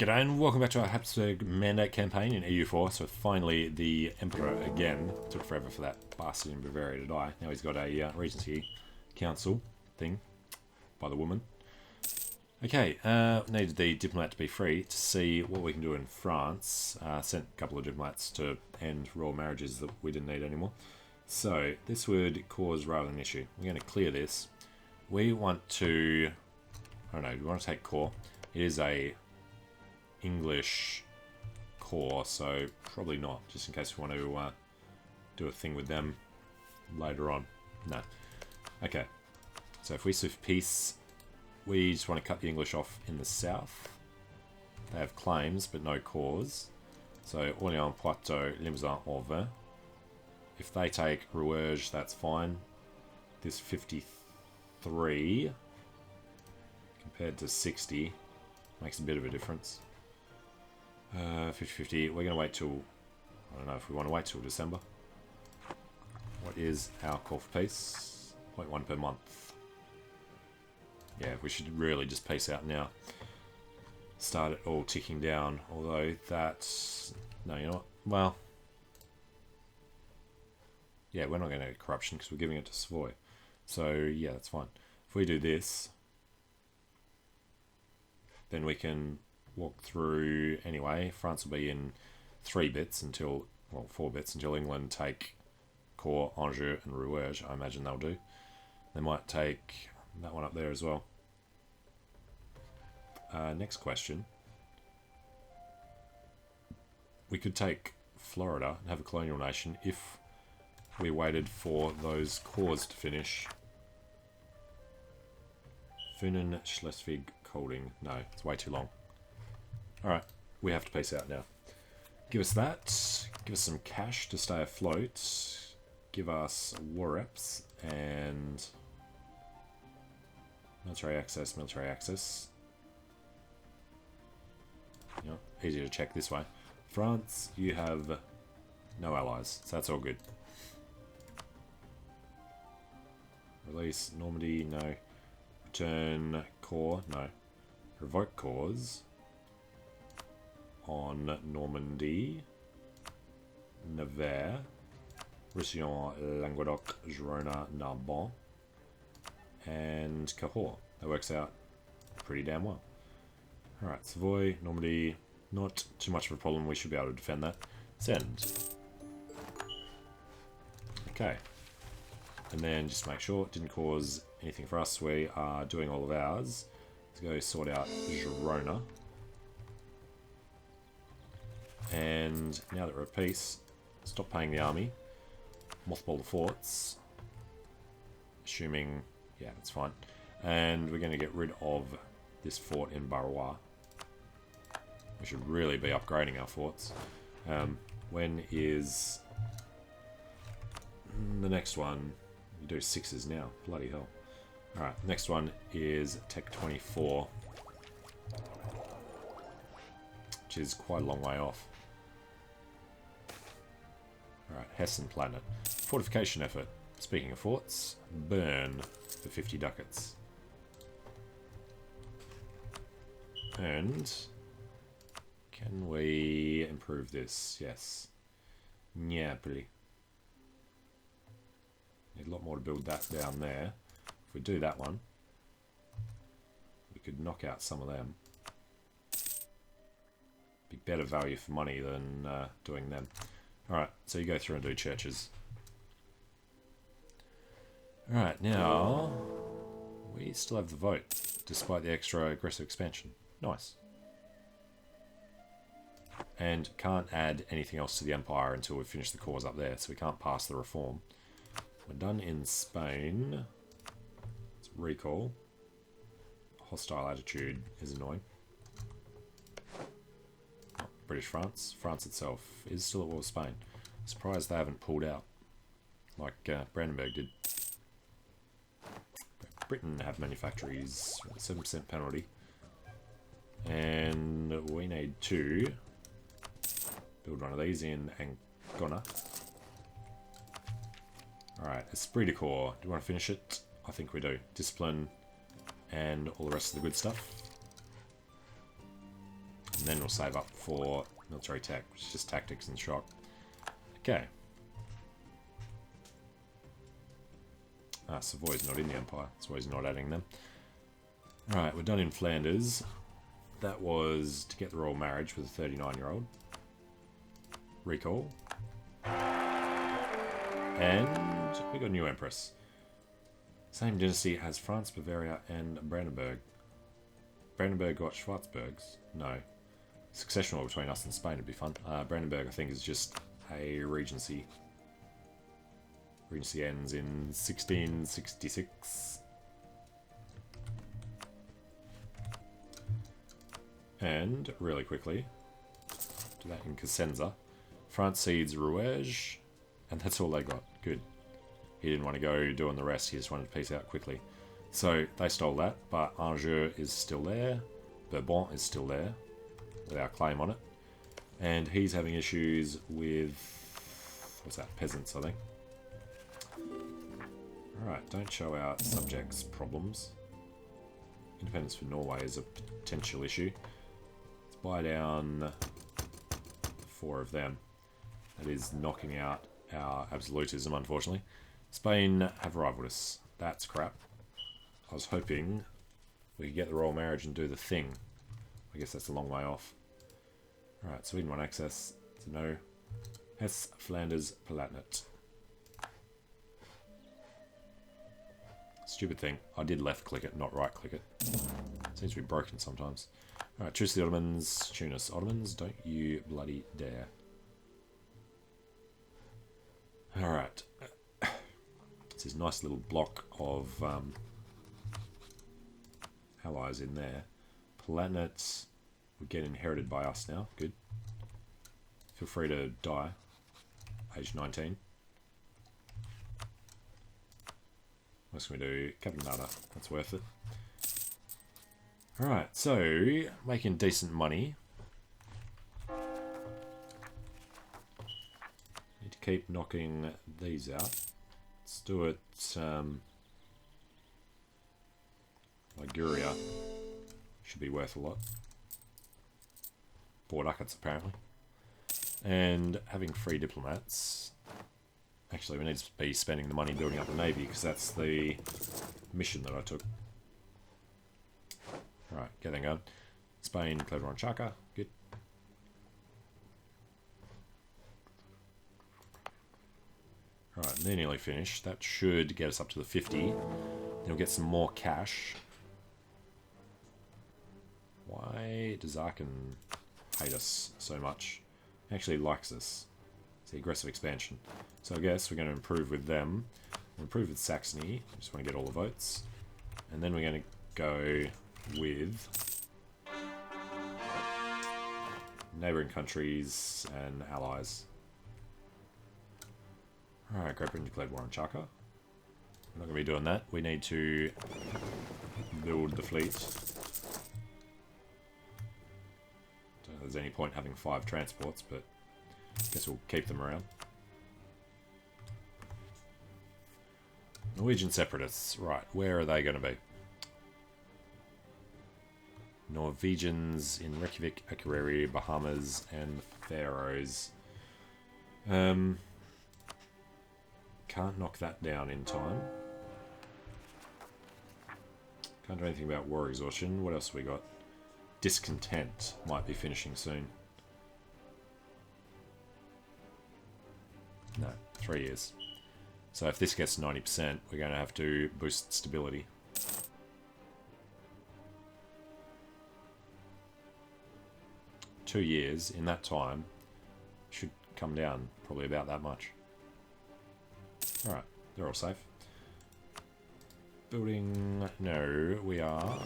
G'day and welcome back to our Habsburg Mandate campaign in EU4. So finally the Emperor again. Took forever for that bastard in Bavaria to die. Now he's got a Regency Council thing by the woman. Okay, needed the diplomat to be free to see what we can do in France. Sent a couple of diplomats to end royal marriages that we didn't need anymore. So this would cause rather an issue. We're going to clear this. We want to, I don't know, we want to take core. It is a English core, so probably not, just in case we want to do a thing with them later on. No. Okay, so if we sue for peace, we just want to cut the English off in the south. They have claims, but no cores. So Orléans, Poitou, Limousin, Auvers. If they take Rouergue, that's fine. This 53 compared to 60 makes a bit of a difference. 50-50, we're going to wait till, I don't know if we want to wait till December. What is our call for peace? 0.1 per month. Yeah, we should really just peace out now. Start it all ticking down, although that's, no, you know what, well, yeah, we're not going to get corruption because we're giving it to Savoy. So, yeah, that's fine. If we do this, then we can walk through anyway. France will be in 3 bits until, well, 4 bits until England take Core, Anjou, and Rouergue. I imagine they'll do. They might take that one up there as well. Next question. We could take Florida and have a colonial nation if we waited for those cores to finish. Funen, Schleswig, Kolding. No, it's way too long. Alright, we have to peace out now. Give us that. Give us some cash to stay afloat. Give us war reps and military access, military access. You know, easier to check this way. France, you have no allies, so that's all good. Release Normandy, no. Return core, no. Revoke cores on Normandy, Nevers, Roussillon, Languedoc, Girona, Narbonne, and Cahors. That works out pretty damn well. Alright, Savoy, Normandy, not too much of a problem. We should be able to defend that. Send. Okay. And then just make sure it didn't cause anything for us. We are doing all of ours. Let's go sort out Girona. And now that we're at peace, stop paying the army. Mothball the forts. Assuming, yeah, that's fine. And we're going to get rid of this fort in Barrois. We should really be upgrading our forts. When is the next one? We do 6s now. Bloody hell. Alright, next one is Tech 24. Which is quite a long way off. Alright, Hessen Planet. Fortification effort. Speaking of forts, burn for 50 ducats. And can we improve this? Yes. Nearly. Need a lot more to build that down there. If we do that one, we could knock out some of them. Be better value for money than doing them. Alright, so you go through and do churches. Alright, now we still have the vote, despite the extra aggressive expansion. Nice. And can't add anything else to the empire until we finish the cores up there, so we can't pass the reform. We're done in Spain. Let's recall. Hostile attitude is annoying. Oh, British France. France itself is still at war with Spain. Surprised they haven't pulled out like Brandenburg did. Britain have manufactories with a 7% penalty. And we need to build one of these in Ancona. Alright, Esprit de Corps. Do you want to finish it? I think we do. Discipline and all the rest of the good stuff. And then we'll save up for military tech, which is just tactics and shock. Okay. Savoy's not in the Empire. Savoy's not adding them. Alright, we're done in Flanders. That was to get the royal marriage with a 39-year-old. Recall. And we got a new empress. Same dynasty as France, Bavaria, and Brandenburg. Brandenburg got Schwarzburgs? No. Succession war between us and Spain would be fun. Brandenburg, I think, is just a regency. Regency ends in 1666. And, really quickly, do that in Cosenza. France cedes Rouergue, and that's all they got. Good. He didn't want to go doing the rest, he just wanted to peace out quickly. So, they stole that, but Angers is still there. Bourbon is still there, with our claim on it. And he's having issues with... what's that? Peasants, I think. Alright, don't show our subjects problems. Independence for Norway is a potential issue. Let's buy down 4 of them. That is knocking out our absolutism, unfortunately. Spain have rivaled us. That's crap. I was hoping we could get the royal marriage and do the thing. I guess that's a long way off. Alright, Sweden won access. So no. Hesse, Flanders, Palatinate. Stupid thing. I did left click it, not right click it. Seems to be broken sometimes. Alright, choose the Ottomans. Tunis. Ottomans, don't you bloody dare. Alright. It's this nice little block of allies in there. Palatinate would get inherited by us now. Good. Feel free to die. Age 19. What else can we do? Cabanata. That's worth it. Alright, so making decent money. Need to keep knocking these out. Let's do it. Liguria should be worth a lot. 4 ducats apparently. And having free diplomats. Actually, we need to be spending the money building up the navy because that's the mission that I took. Right, get that going. Spain, Clever on Chaka. Good. Alright, they're nearly finished. That should get us up to the 50. Then we'll get some more cash. Why does Aachen hate us so much? He actually likes us. It's the aggressive expansion. So I guess we're going to improve with them. We'll improve with Saxony. Just want to get all the votes. And then we're going to go with neighbouring countries and allies. Alright, Great Britain declared war on Chaka. We're not going to be doing that. We need to build the fleet. Don't know if there's any point having 5 transports, but I guess we'll keep them around. Norwegian separatists. Right, where are they going to be? Norwegians in Reykjavik, Akureyri, Bahamas, and Faroes. Can't knock that down in time. Can't do anything about war exhaustion. What else have we got? Discontent might be finishing soon. No, 3 years. So if this gets 90%, we're going to have to boost stability. Two years, in that time, should come down probably about that much. Alright, they're all safe. Building... no, we are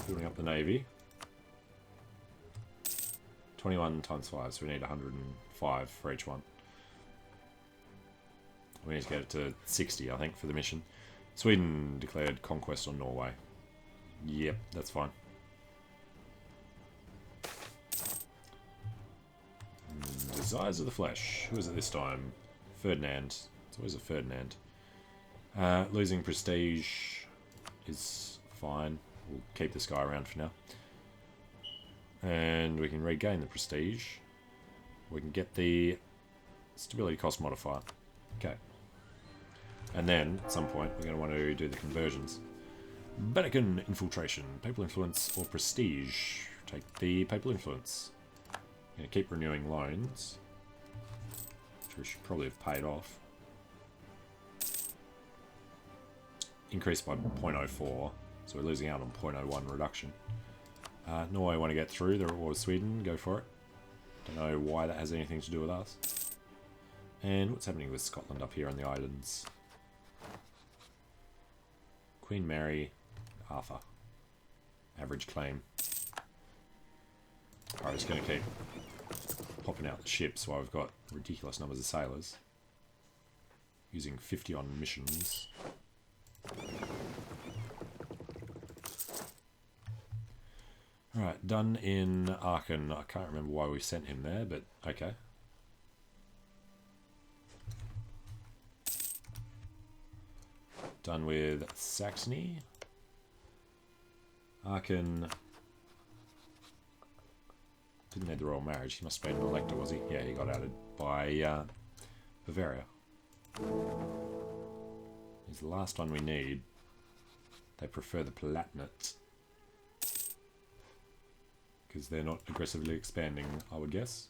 building up the navy. 21 times 5, so we need 105 for each one. We need to get it to 60, I think, for the mission. Sweden declared conquest on Norway. Yep, that's fine. Desires of the Flesh. Who is it this time? Ferdinand. It's always a Ferdinand. Losing prestige is fine. We'll keep this guy around for now. And we can regain the prestige. We can get the stability cost modifier. Okay. And then, at some point, we're going to want to do the conversions. Vatican infiltration. Papal influence or prestige. Take the papal influence. Going to keep renewing loans, which we should probably have paid off. Increased by 0.04, so we're losing out on 0.01 reduction. Norway I want to get through. They're at war with Sweden. Go for it. Don't know why that has anything to do with us. And what's happening with Scotland up here on the islands? Queen Mary, Arthur. Average claim. Alright, just going to keep popping out the ships while we've got ridiculous numbers of sailors. Using 50 on missions. Alright, done in Aachen. I can't remember why we sent him there, but okay. Done with Saxony. Aachen didn't need the royal marriage. He must have been an elector, was he? Yeah, he got outed by Bavaria. He's the last one we need. They prefer the Palatinate. Because they're not aggressively expanding, I would guess.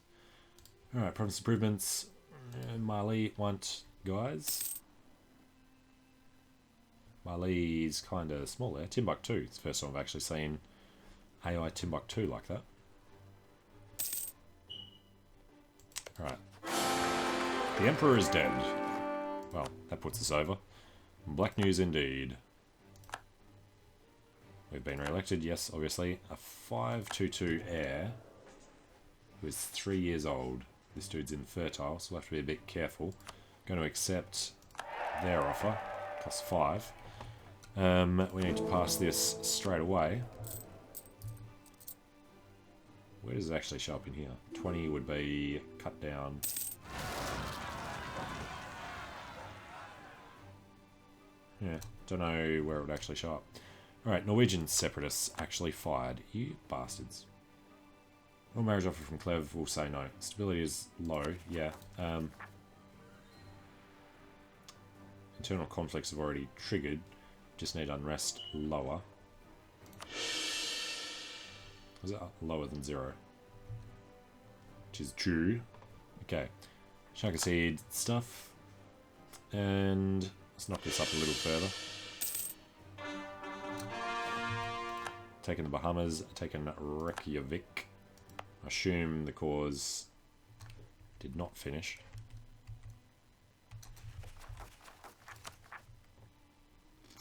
Alright, province improvements. Mali want guys. Mali's kind of small there. Timbuktu. It's the first time I've actually seen AI Timbuktu like that. Alright. The Emperor is dead. Well, that puts us over. Black news indeed. We've been re-elected, yes, obviously. A 522 heir who is 3 years old. This dude's infertile, so we'll have to be a bit careful. Going to accept their offer. Plus 5. We need to pass this straight away. Where does it actually show up in here? 20 would be cut down. Yeah, don't know where it would actually show up. Alright, Norwegian separatists actually fired. You bastards. Royal marriage offer from Clev will say no. Stability is low, yeah. Internal conflicts have already triggered. Just need unrest lower. Is it lower than 0? Which is true. Okay. Shaka seed stuff. And let's knock this up a little further. Taking the Bahamas, taking Reykjavik. I assume the cause did not finish.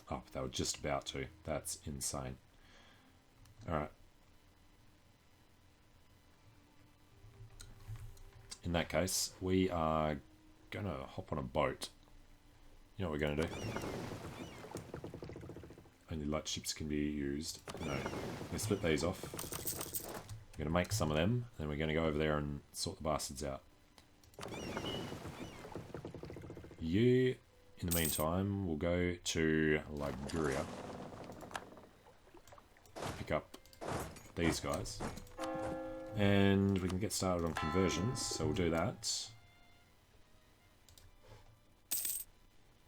Oh, they were just about to. That's insane. Alright. In that case, we are going to hop on a boat. You know what we're going to do? Only light ships can be used. No. We're going to split these off. We're going to make some of them. Then we're going to go over there and sort the bastards out. You, in the meantime, will go to Liguria. Pick up these guys. And we can get started on conversions. So we'll do that.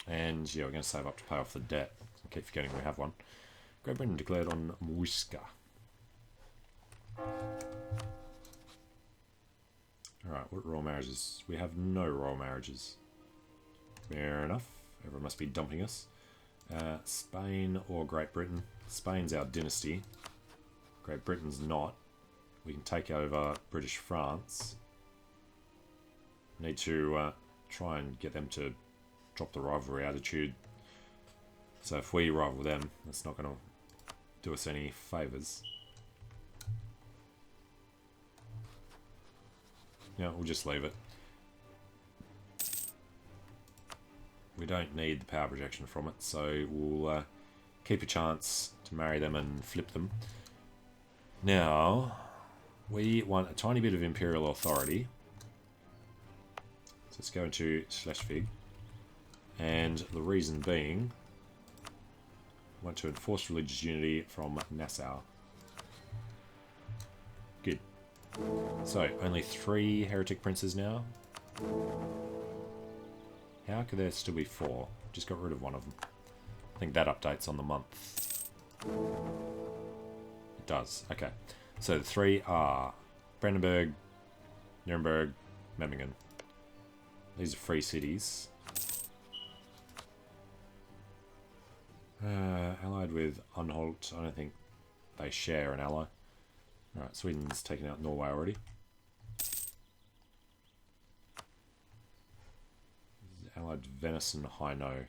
And yeah, we're going to save up to pay off the debt. I keep forgetting we have one. Great Britain declared on Muisca. Alright, what royal marriages? We have no royal marriages. Fair enough. Everyone must be dumping us. Spain or Great Britain. Spain's our dynasty. Great Britain's not. We can take over British France. Need to try and get them to drop the rivalry attitude. So if we rival them, that's not going to do us any favours. Yeah, we'll just leave it. We don't need the power projection from it, so we'll keep a chance to marry them and flip them. Now, we want a tiny bit of imperial authority. So let's go into Schleswig. And the reason being, we want to enforce religious unity from Nassau. Good. So, only 3 heretic princes now. How could there still be 4? Just got rid of one of them. I think that updates on the month. It does. Okay. So the 3 are Brandenburg, Nuremberg, Memmingen. These are free cities. Allied with Anhalt. I don't think they share an ally. Alright, Sweden's taken out Norway already. Allied Venice and Hainaut.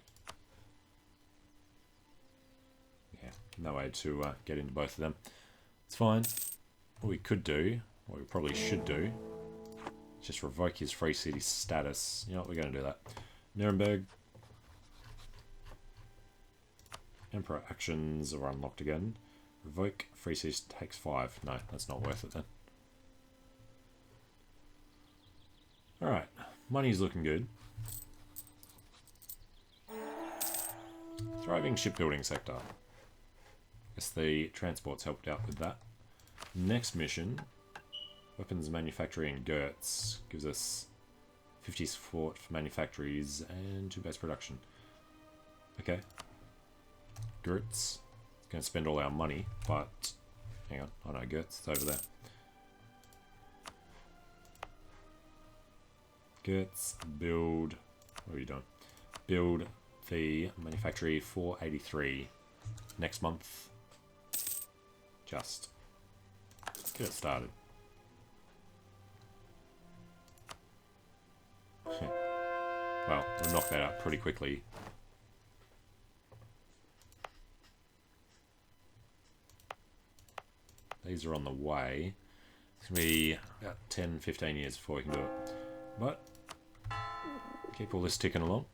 Yeah, no way to get into both of them. It's fine. What we could do, what we probably should do, is just revoke his free city status. You know what, we're going to do that. Nuremberg. Emperor actions are unlocked again. Revoke free city takes 5. No, that's not worth it then. Alright, money's looking good. Thriving shipbuilding sector. Guess the transports helped out with that. Next mission, weapons manufacturing in Goetz. Gives us 50 support for manufactories and 2 base production. Okay. Goetz. It's going to spend all our money, but... Hang on. Oh no, Goetz. It's over there. Goetz, build... What are you doing? Build the manufactory 483 next month. Just get it started. Well, we'll knock that out pretty quickly. These are on the way. It's going to be about 10-15 years before we can do it. But keep all this ticking along.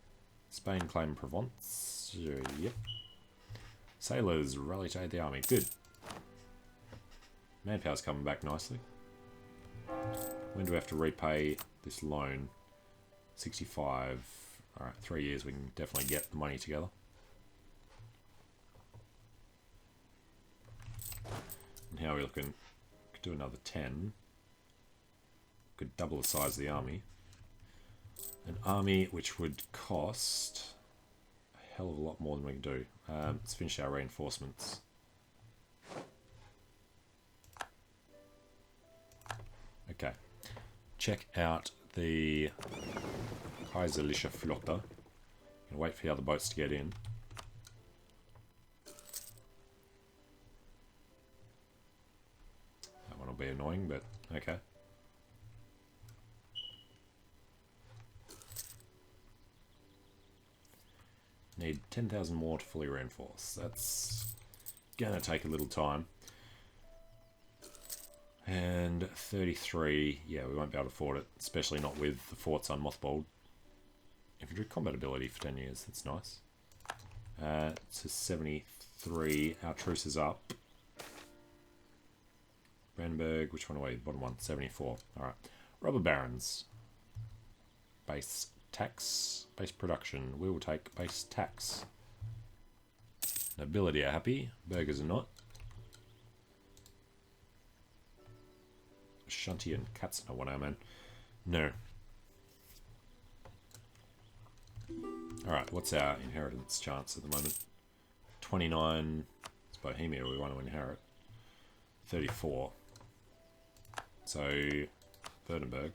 Spain claim Provence. Yep. Sailors rally to aid the army. Good. Manpower's coming back nicely. When do we have to repay this loan? 65. Alright, 3 years we can definitely get the money together. And how are we looking? Could do another 10. Could double the size of the army. An army which would cost a hell of a lot more than we can do. Let's finish our reinforcements. Okay. Check out the Kaiserliche Flotte. Gonna wait for the other boats to get in. That one will be annoying, but okay. Need 10,000 more to fully reinforce. That's gonna take a little time. And 33, yeah, we won't be able to afford it, especially not with the forts unmothballed. Infantry combat ability for 10 years, that's nice. To 73, our truce is up. Brandenburg, which one away? Bottom one, 74. Alright. Rubber barons. Base tax, base production. We will take base tax. Nobility are happy, burghers are not. Shanti and Katsina want our men. No. Alright, what's our inheritance chance at the moment? 29. It's Bohemia we want to inherit. 34. So, Württemberg.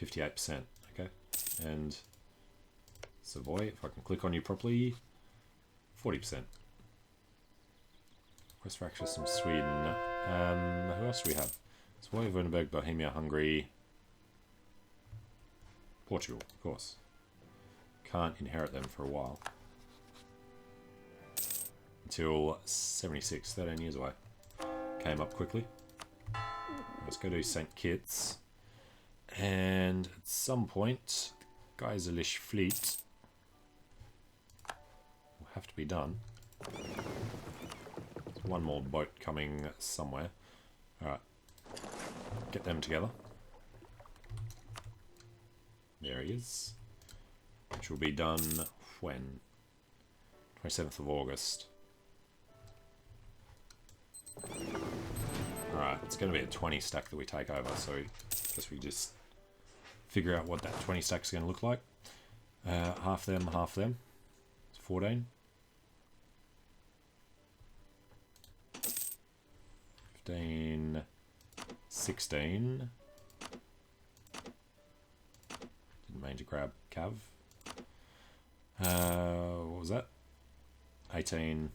58%. Okay. And Savoy, if I can click on you properly, 40%. Quest for access from Sweden. Who else do we have? Savoy, Württemberg, Bohemia, Hungary, Portugal, of course. Can't inherit them for a while. Until 76, 13 years away. Came up quickly. Let's go to St. Kitts. And at some point, Kaiserliche Fleet will have to be done. There's one more boat coming somewhere. Alright. Get them together. There he is. Which will be done when? 27th of August. Alright. Alright, it's going to be a 20 stack that we take over, so I guess we just figure out what that 20 stack is going to look like. Half them, half them. It's 14. 15, 16. Didn't mean to grab Cav. What was that? 18,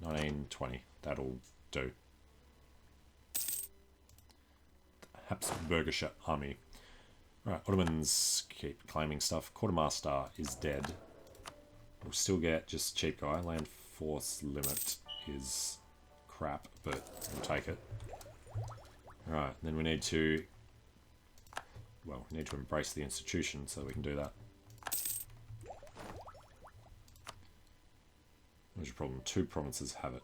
19, 20. That'll do. Habsburgische army. Alright, Ottomans keep claiming stuff. Quartermaster is dead. We'll still get just cheap guy. Land force limit is crap, but we'll take it. Alright, then we need to... Well, we need to embrace the institution so we can do that. What's your problem? 2 provinces have it.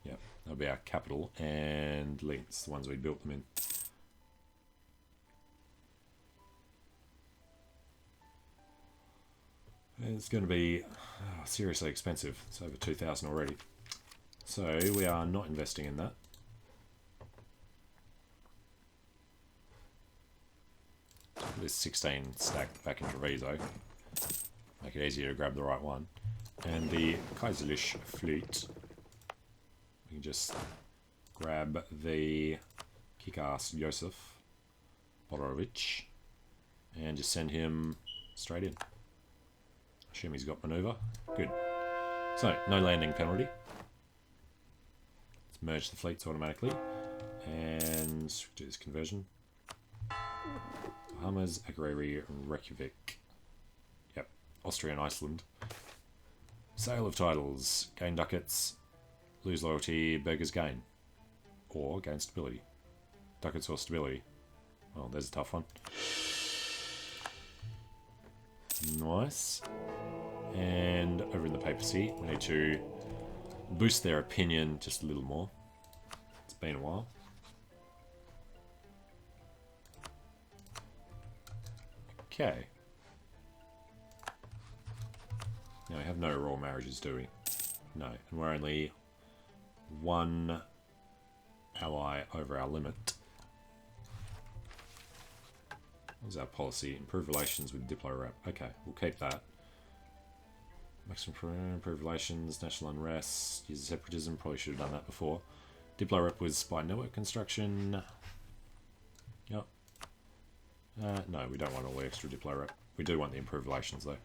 Yep, that'll be our capital and links, the ones we built them in. It's going to be seriously expensive. It's over 2,000 already. So we are not investing in that. Put this 16 stack back in Treviso. Make it easier to grab the right one. And the Kaiserliche Fleet. We can just grab the kick-ass Josef Bodorovich and just send him straight in. Assume he's got maneuver. Good. So, no landing penalty. Let's merge the fleets automatically. And do this conversion. Bahamas, Aguirre, Reykjavik. Yep. Austria and Iceland. Sale of titles. Gain ducats. Lose loyalty. Burgers gain. Or gain stability. Ducats or stability. Well, there's a tough one. Nice. And over in the papacy, we need to boost their opinion just a little more. It's been a while. Okay. Now we have no royal marriages, do we? No. And we're only one ally over our limit. What was our policy? Improve relations with Diplo Rep. Okay, we'll keep that. Maximum improve relations, national unrest, use separatism. Probably should have done that before. Diplo Rep was spy network construction. Yep. No, we don't want all the extra Diplo Rep. We do want the improved relations though.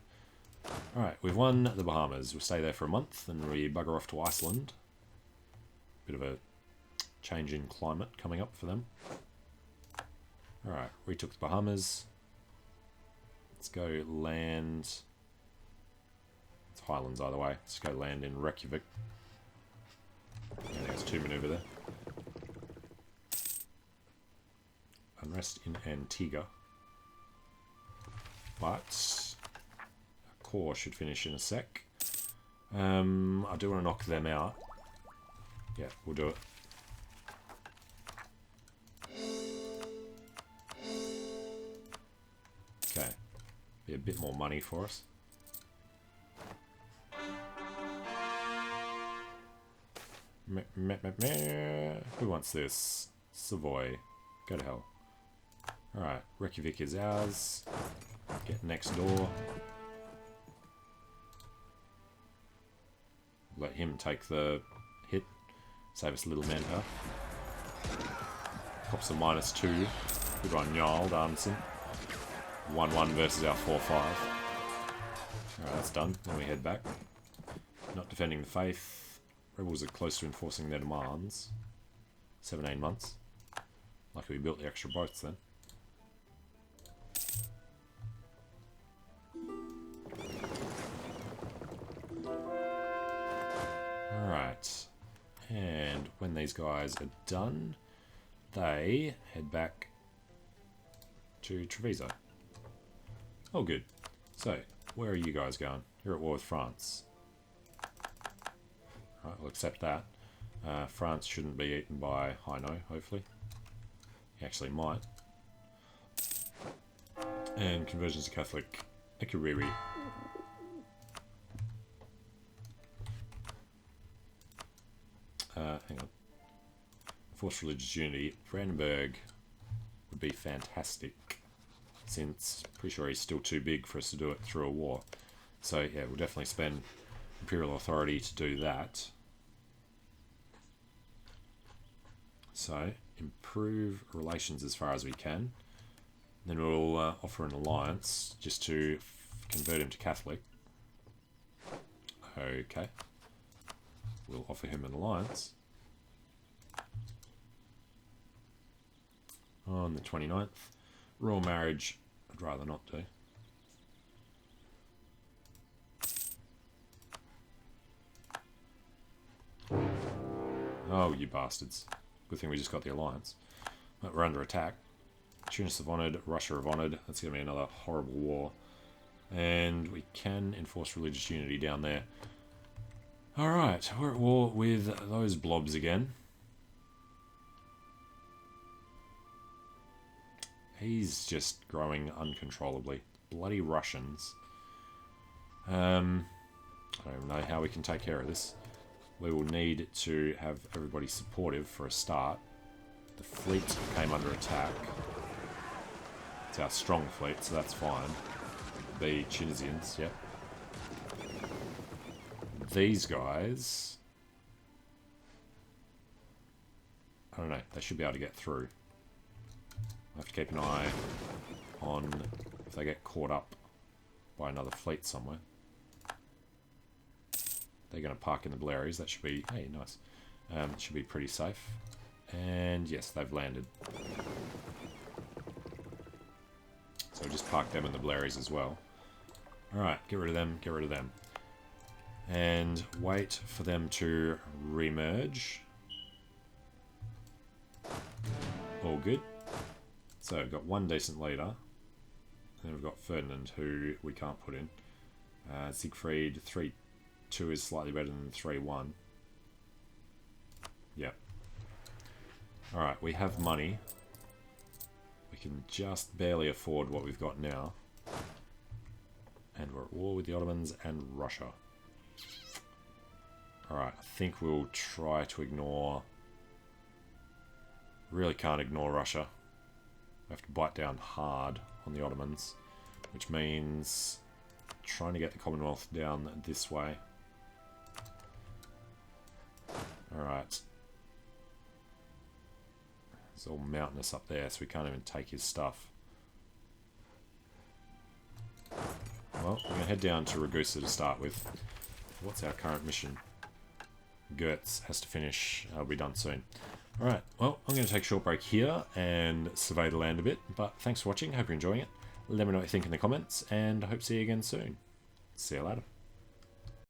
Alright, we've won the Bahamas. We'll stay there for a month and we bugger off to Iceland. Bit of a change in climate coming up for them. Alright, we took the Bahamas. Let's go land. It's Highlands either way. Let's go land in Reykjavik. I think there's 2 maneuver there. Unrest in Antigua. But our core should finish in a sec. I do want to knock them out. Yeah, we'll do it. Okay. Be a bit more money for us. Who wants this? Savoy. Go to hell. Alright, Reykjavik is ours. Get next door. Let him take the hit. Save us a little manpower. Pops a -2. Good on Jarl Darnson. 1-1 versus our 4-5. Alright, that's done. Then we head back. Not defending the faith. Rebels are close to enforcing their demands. 17 months. Lucky we built the extra boats then. Alright. And when these guys are done, they head back to Treviso. Oh, good. So, where are you guys going? You're at war with France. Right, we'll accept that. France shouldn't be eaten by Hainaut, hopefully. He actually might. And conversions to Catholic. Ekuriri. Hang on. Enforce religious unity. Brandenburg would be fantastic, since pretty sure he's still too big for us to do it through a war. So yeah, we'll definitely spend imperial authority to do that. So improve relations as far as we can. Then we'll offer an alliance just to convert him to Catholic. Okay. We'll offer him an alliance. On the 29th. Royal marriage, I'd rather not do. Oh, you bastards. Good thing we just got the alliance. But we're under attack. Tunis have honoured, Russia have honoured. That's going to be another horrible war. And we can enforce religious unity down there. Alright, we're at war with those blobs again. He's just growing uncontrollably. Bloody Russians. I don't even know how we can take care of this. We will need to have everybody supportive for a start. The fleet came under attack. It's our strong fleet, so that's fine. The Tunisians, yep. These guys... I don't know, they should be able to get through. I have to keep an eye on if they get caught up by another fleet somewhere. They're going to park in the Baleares. That should be... Hey, nice. Should be pretty safe. And yes, they've landed. So we'll just park them in the Baleares as well. Alright, get rid of them, get rid of them. And wait for them to re-merge. All good. So we've got one decent leader. And then we've got Ferdinand, who we can't put in. Siegfried, 3-2 is slightly better than 3-1. Yep. Alright, we have money. We can just barely afford what we've got now. And we're at war with the Ottomans and Russia. Alright, I think we'll try to ignore... Really can't ignore Russia. We have to bite down hard on the Ottomans, which means trying to get the Commonwealth down this way. Alright. It's all mountainous up there, so we can't even take his stuff. Well, we're going to head down to Ragusa to start with. What's our current mission? Goetz has to finish. I'll be done soon. Alright, well, I'm going to take a short break here and survey the land a bit, but thanks for watching, hope you're enjoying it. Let me know what you think in the comments, and I hope to see you again soon. See you later.